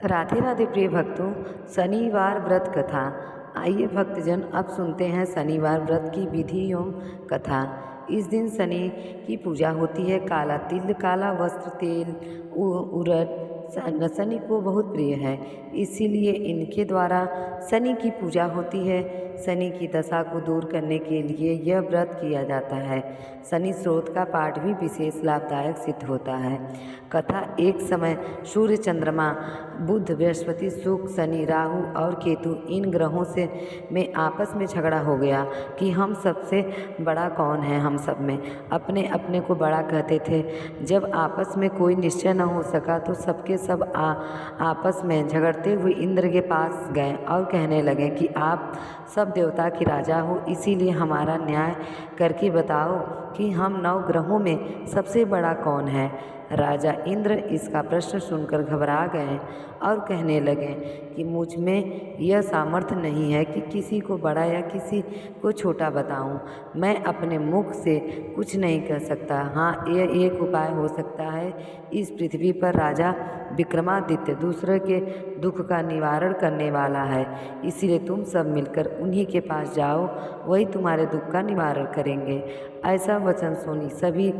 राधे राधे प्रिय भक्तों, शनिवार व्रत कथा। आइए भक्तजन अब सुनते हैं शनिवार व्रत की विधि एवं कथा। इस दिन शनि की पूजा होती है। काला तिल, काला वस्त्र, तेल, उड़द शनि को बहुत प्रिय है, इसीलिए इनके द्वारा शनि की पूजा होती है। शनि की दशा को दूर करने के लिए यह व्रत किया जाता है। शनि स्रोत का पाठ भी विशेष लाभदायक सिद्ध होता है। कथा। एक समय सूर्य, चंद्रमा, बुध, बृहस्पति, शुक्र, शनि, राहु और केतु इन ग्रहों से में आपस में झगड़ा हो गया कि हम सबसे बड़ा कौन है। हम सब में अपने अपने को बड़ा कहते थे। जब आपस में कोई निश्चय न हो सका तो सबके सब आपस में झगड़ते हुए इंद्र के पास गए और कहने लगे कि आप सब देवता के राजा हो, इसीलिए हमारा न्याय करके बताओ कि हम 9 ग्रहों में सबसे बड़ा कौन है। राजा इंद्र इसका प्रश्न सुनकर घबरा गए और कहने लगे कि मुझ में यह सामर्थ्य नहीं है कि किसी को बड़ा या किसी को छोटा बताऊं। मैं अपने मुख से कुछ नहीं कह सकता। हाँ, यह एक उपाय हो सकता है। इस पृथ्वी पर राजा विक्रमादित्य दूसरे के दुख का निवारण करने वाला है, इसीलिए तुम सब मिलकर उन्हीं के पास जाओ, वही तुम्हारे दुख का निवारण करेंगे। ऐसा वचन सुनी सभी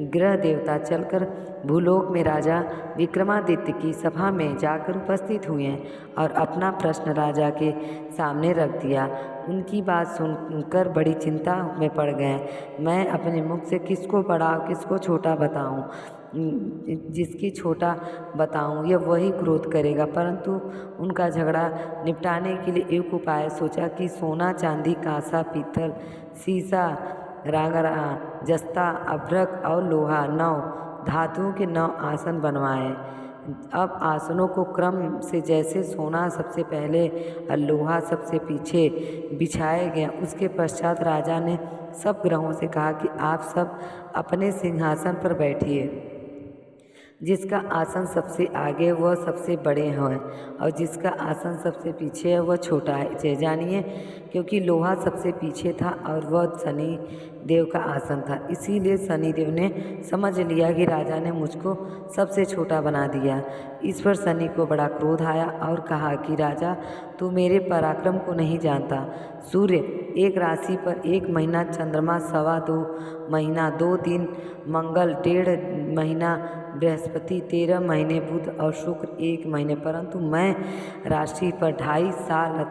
ग्रह देवता चलकर भूलोक में राजा विक्रमादित्य की सभा में जाकर उपस्थित हुए और अपना प्रश्न राजा के सामने रख दिया। उनकी बात सुनकर बड़ी चिंता में पड़ गए। मैं अपने मुख से किसको बड़ा किसको छोटा बताऊं? जिसकी छोटा बताऊं यह वही क्रोध करेगा। परंतु उनका झगड़ा निपटाने के लिए एक उपाय सोचा कि सोना, चांदी, कांसा, पीतल, शीशा, रागरा, जस्ता, अभ्रक और लोहा 9 धातुओं के 9 आसन बनवाए। अब आसनों को क्रम से जैसे सोना सबसे पहले और लोहा सबसे पीछे बिछाए गए। उसके पश्चात राजा ने सब ग्रहों से कहा कि आप सब अपने सिंहासन पर बैठिए। जिसका आसन सबसे आगे वह सबसे बड़े हैं और जिसका आसन सबसे पीछे है वह छोटा है। जानिए, क्योंकि लोहा सबसे पीछे था और वह शनि देव का आसन था, इसीलिए शनि देव ने समझ लिया कि राजा ने मुझको सबसे छोटा बना दिया। इस पर शनि को बड़ा क्रोध आया और कहा कि राजा, तू मेरे पराक्रम को नहीं जानता। सूर्य एक राशि पर 1 महीना, चंद्रमा 2.25 महीना, 2 दिन मंगल, 1.5 महीना बृहस्पति, 13 महीने बुध और शुक्र 1 महीने, परंतु मैं राशि पर 2.5 साल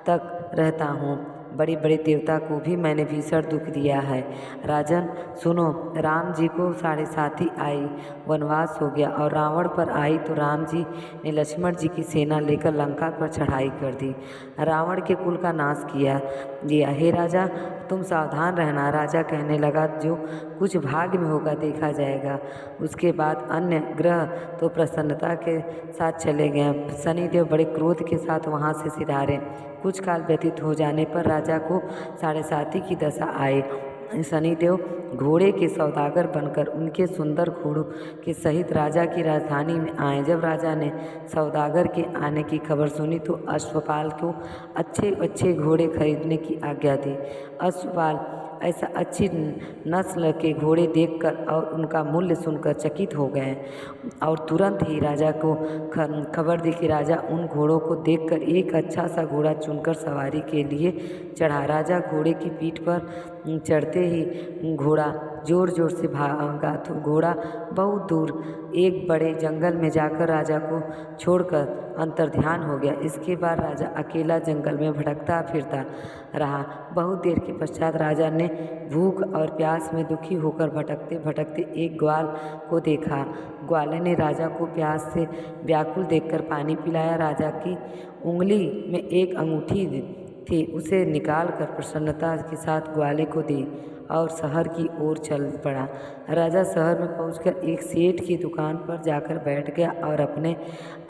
तक रहता हूँ। बड़े बड़े देवता को भी मैंने भीषण दुख दिया है। राजन सुनो, राम जी को 7.5 आई, वनवास हो गया और रावण पर आई तो राम जी ने लक्ष्मण जी की सेना लेकर लंका पर चढ़ाई कर दी, रावण के कुल का नाश दिया। हे राजा, तुम सावधान रहना। राजा कहने लगा, जो कुछ भाग्य में होगा देखा जाएगा। उसके बाद अन्य ग्रह तो प्रसन्नता के साथ चले गए। शनिदेव बड़े क्रोध के साथ वहाँ से सिधारे। कुछ काल व्यतीत हो जाने पर राजा को 7.5 की दशा आई। शनिदेव घोड़े के सौदागर बनकर उनके सुंदर घोड़ों के सहित राजा की राजधानी में आए। जब राजा ने सौदागर के आने की खबर सुनी तो अश्वपाल को अच्छे अच्छे घोड़े खरीदने की आज्ञा दी। अश्वपाल ऐसा अच्छी नस्ल के घोड़े देखकर और उनका मूल्य सुनकर चकित हो गए और तुरंत ही राजा को खबर दी कि राजा उन घोड़ों को देखकर एक अच्छा सा घोड़ा चुनकर सवारी के लिए चढ़ा। राजा घोड़े की पीठ पर चढ़ते ही घोड़ा जोर जोर से भागा तो घोड़ा बहुत दूर एक बड़े जंगल में जाकर राजा को छोड़कर अंतर्ध्यान हो गया। इसके बाद राजा अकेला जंगल में भटकता फिरता रहा। बहुत देर के पश्चात राजा ने भूख और प्यास में दुखी होकर भटकते भटकते एक ग्वाल को देखा। ग्वाले ने राजा को प्यास से व्याकुल देखकर पानी पिलाया। राजा की उंगली में एक अंगूठी थी, उसे निकालकर प्रसन्नता के साथ ग्वाले को दी और शहर की ओर चल पड़ा। राजा शहर में पहुंचकर एक सेठ की दुकान पर जाकर बैठ गया और अपने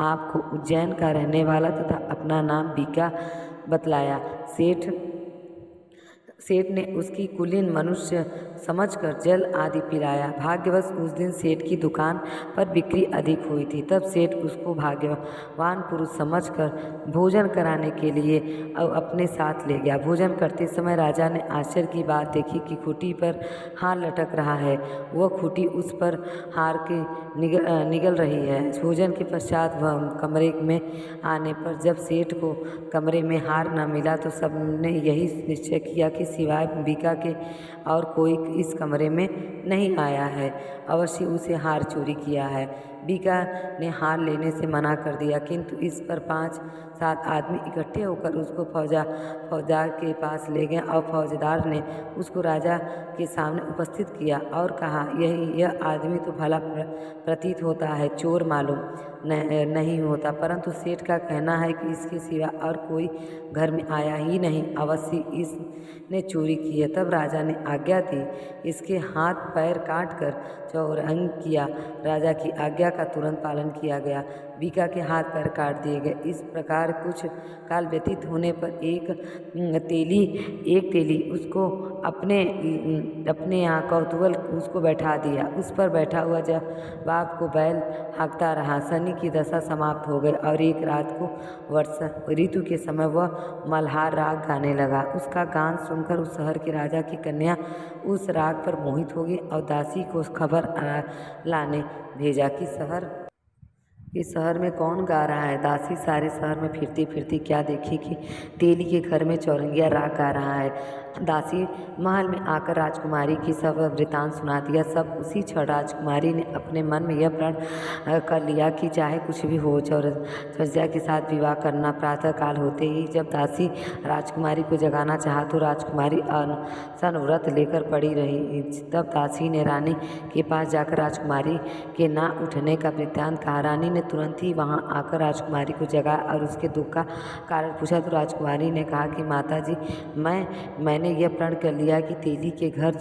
आप को उज्जैन का रहने वाला तथा अपना नाम बीका बतलाया। सेठ सेठ ने उसकी कुलीन मनुष्य समझकर जल आदि पिलाया। भाग्यवश उस दिन सेठ की दुकान पर बिक्री अधिक हुई थी। तब सेठ उसको भाग्यवान पुरुष समझकर भोजन कराने के लिए अपने साथ ले गया। भोजन करते समय राजा ने आश्चर्य की बात देखी कि खूंटी पर हार लटक रहा है। वह खूंटी उस पर हार के निगल रही है। भोजन के पश्चात वह कमरे में आने पर जब सेठ को कमरे में हार न मिला तो सबने यही निश्चय किया कि सिवाय बीका के और कोई इस कमरे में नहीं आया है, अवश्य उसे हार चोरी किया है। बीका ने हार लेने से मना कर दिया, किंतु इस पर 5-7 आदमी इकट्ठे होकर उसको फौजदार के पास ले गए और फौजदार ने उसको राजा के सामने उपस्थित किया और कहा, यह आदमी तो भला प्रतीत होता है, चोर मालूम नहीं होता, परंतु सेठ का कहना है कि इसके सिवा और कोई घर में आया ही नहीं, अवश्य इसने चोरी की है। तब राजा ने आज्ञा दी, इसके हाथ पैर काटकर चौरंग किया। राजा की आज्ञा का तुरंत पालन किया गया। बीका के हाथ पैर काट दिए गए। इस प्रकार कुछ काल व्यतीत होने पर एक तेली उसको अपने यहाँ कौतूहल उसको बैठा दिया। उस पर बैठा हुआ जब बाप को बैल हाँकता रहा। शनि की दशा समाप्त हो गई और एक रात को वर्षा ऋतु के समय वह मल्हार राग गाने लगा। उसका गान सुनकर उस शहर के राजा की कन्या उस राग पर मोहित हो गई और दासी को खबर लाने भेजा कि इस शहर में कौन गा रहा है। दासी सारे शहर में फिरती फिरती क्या देखी कि तेली के घर में चौरंगिया राग गा रहा है। दासी महल में आकर राजकुमारी की सब वृतांत सुना दिया। सब उसी क्षण राजकुमारी ने अपने मन में यह प्रण कर लिया कि चाहे कुछ भी हो चौरसिया के साथ विवाह करना। प्रातःकाल होते ही जब दासी राजकुमारी को जगाना चाहा तो राजकुमारी अनशन व्रत लेकर पड़ी रही। तब दासी ने रानी के पास जाकर राजकुमारी के ना उठने का वृत्तांत कहा। रानी ने तुरंत ही वहां आकर राजकुमारी को जगाया और उसके दुख का कारण पूछा तो राजकुमारी ने कहा कि माता जी, मैंने यह प्रण कर लिया कि तेली के घर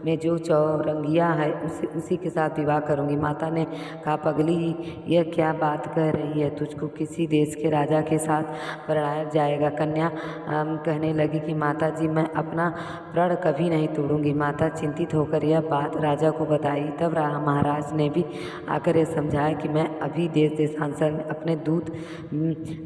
में जो चौरंगिया है उसी के साथ विवाह करूंगी। माता ने कहा, पगली, यह क्या बात कह रही है, तुझको किसी देश के राजा के साथ परिणाया जाएगा। कन्या कहने लगी कि माता जी, मैं अपना प्रण कभी नहीं तोड़ूंगी। माता चिंतित होकर यह बात राजा को बताई। तब महाराज ने भी आकर यह समझाया कि मैं अभी देश देशांतर में अपने दूत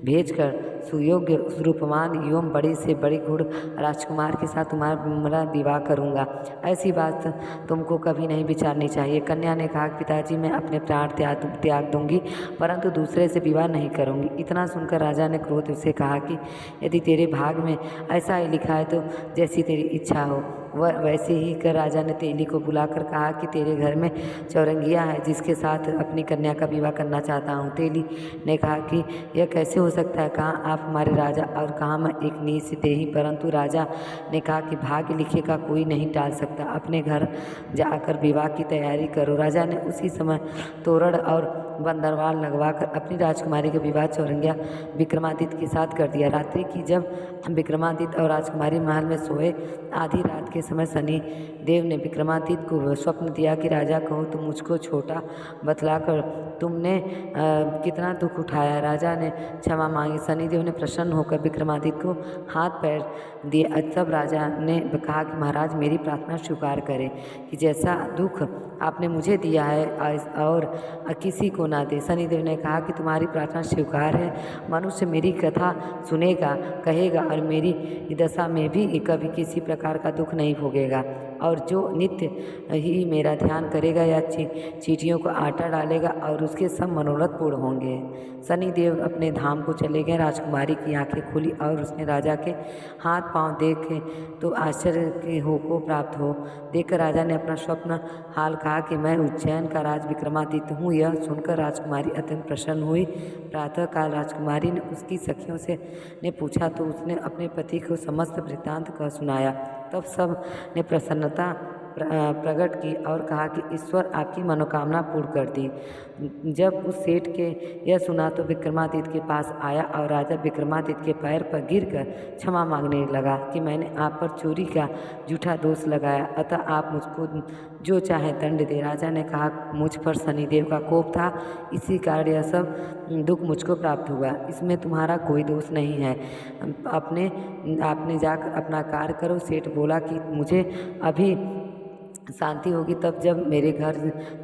भेजकर सुयोग्य रूपवान एवं बड़े से बड़े गुण राजकुमार के साथ तुम्हारा विवाह करूंगा। ऐसी बात तुमको कभी नहीं विचारनी चाहिए। कन्या ने कहा, पिताजी, मैं अपने प्राण त्याग दूंगी, परंतु दूसरे से विवाह नहीं करूंगी। इतना सुनकर राजा ने क्रोध से कहा कि यदि तेरे भाग में ऐसा ही लिखा है तो जैसी तेरी इच्छा हो। वह वैसे ही कर राजा ने तेली को बुलाकर कहा कि तेरे घर में चौरंगिया है जिसके साथ अपनी कन्या का विवाह करना चाहता हूँ। तेली ने कहा कि यह कैसे हो सकता है, कहाँ आप हमारे राजा और कहाँ मैं एक नीच देही। परंतु राजा ने कहा कि भाग्य लिखे का कोई नहीं टाल सकता, अपने घर जाकर विवाह की तैयारी करो। राजा ने उसी समय तोरण और बंदरवाल लगवाकर अपनी राजकुमारी का विवाह चौरंगिया विक्रमादित्य के साथ कर दिया। रात्रि की जब विक्रमादित्य और राजकुमारी महल में सोए, आधी रात के समय शनि देव ने विक्रमादित्य को स्वप्न दिया कि राजा कहो तो मुझको छोटा बतलाकर तुमने कितना दुख उठाया। राजा ने क्षमा मांगी। शनिदेव ने प्रसन्न होकर विक्रमादित्य को हाथ पैर दिए। तब राजा ने कहा कि महाराज, मेरी प्रार्थना स्वीकार करें कि जैसा दुख आपने मुझे दिया है और किसी को ना दे। शनिदेव ने कहा कि तुम्हारी प्रार्थना स्वीकार है। मनुष्य मेरी कथा सुनेगा, कहेगा और मेरी दशा में भी कभी किसी प्रकार का दुख नहीं भोगेगा, और जो नित्य ही मेरा ध्यान करेगा या चींटियों को आटा डालेगा और उसके सब मनोरथ पूर्ण होंगे। शनिदेव अपने धाम को चले गए। राजकुमारी की आंखें खुली और उसने राजा के हाथ पांव देखे तो आश्चर्य के को प्राप्त हो। देखकर राजा ने अपना स्वप्न हाल कहा कि मैं उज्जैन का राज विक्रमादित्य हूँ। यह सुनकर राजकुमारी अत्यंत प्रसन्न हुई। प्रातःकाल राजकुमारी ने उसकी सखियों ने पूछा तो उसने अपने पति को समस्त वृत्तांत कह सुनाया। तब सब ने प्रकट की और कहा कि ईश्वर आपकी मनोकामना पूर्ण कर दी। जब उस सेठ के यह सुना तो विक्रमादित्य के पास आया और राजा विक्रमादित्य के पैर पर गिरकर क्षमा मांगने लगा कि मैंने आप पर चोरी का झूठा दोष लगाया, अतः आप मुझको जो चाहे दंड दे। राजा ने कहा, मुझ पर शनिदेव का कोप था, इसी कारण यह सब दुख मुझको प्राप्त हुआ, इसमें तुम्हारा कोई दोष नहीं है। आपने जाकर अपना कार्य करो। सेठ बोला कि मुझे अभी शांति होगी तब जब मेरे घर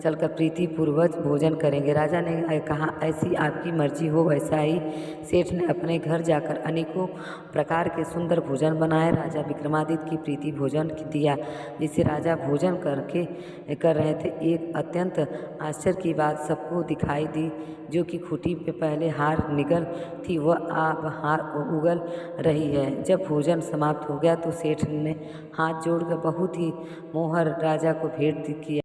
चलकर प्रीति पूर्वक भोजन करेंगे। राजा ने कहा, ऐसी आपकी मर्जी हो वैसा ही। सेठ ने अपने घर जाकर अनेकों प्रकार के सुंदर भोजन बनाए। राजा विक्रमादित्य की प्रीति भोजन दिया। जिसे राजा भोजन कर रहे थे, एक अत्यंत आश्चर्य की बात सबको दिखाई दी। जो कि खूंटी पे पहले हार निकल थी वह अब हार उगल रही है। जब भोजन समाप्त हो गया तो सेठ ने हाथ जोड़कर बहुत ही मोहर राजा को भेंट किया।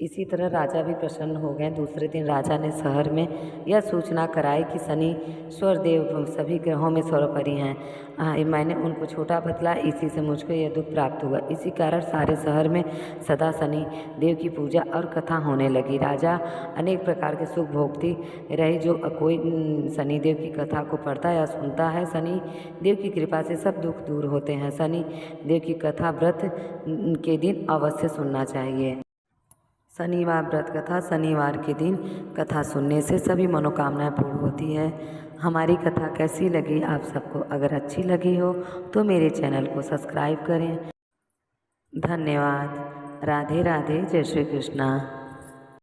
इसी तरह राजा भी प्रसन्न हो गए। दूसरे दिन राजा ने शहर में यह सूचना कराई कि शनीश्वर देव सभी ग्रहों में सर्वोपरि हैं। मैंने उनको छोटा बतला, इसी से मुझको यह दुख प्राप्त हुआ। इसी कारण सारे शहर में सदा शनि देव की पूजा और कथा होने लगी। राजा अनेक प्रकार के सुख भोगती रही। जो कोई शनिदेव की कथा को पढ़ता या सुनता है, शनि देव की कृपा से सब दुख दूर होते हैं। शनि देव की कथा व्रत के दिन अवश्य सुनना चाहिए। शनिवार व्रत कथा। शनिवार के दिन कथा सुनने से सभी मनोकामनाएं पूर्ण होती है। हमारी कथा कैसी लगी आप सबको? अगर अच्छी लगी हो तो मेरे चैनल को सब्सक्राइब करें। धन्यवाद। राधे राधे। जय श्री कृष्णा।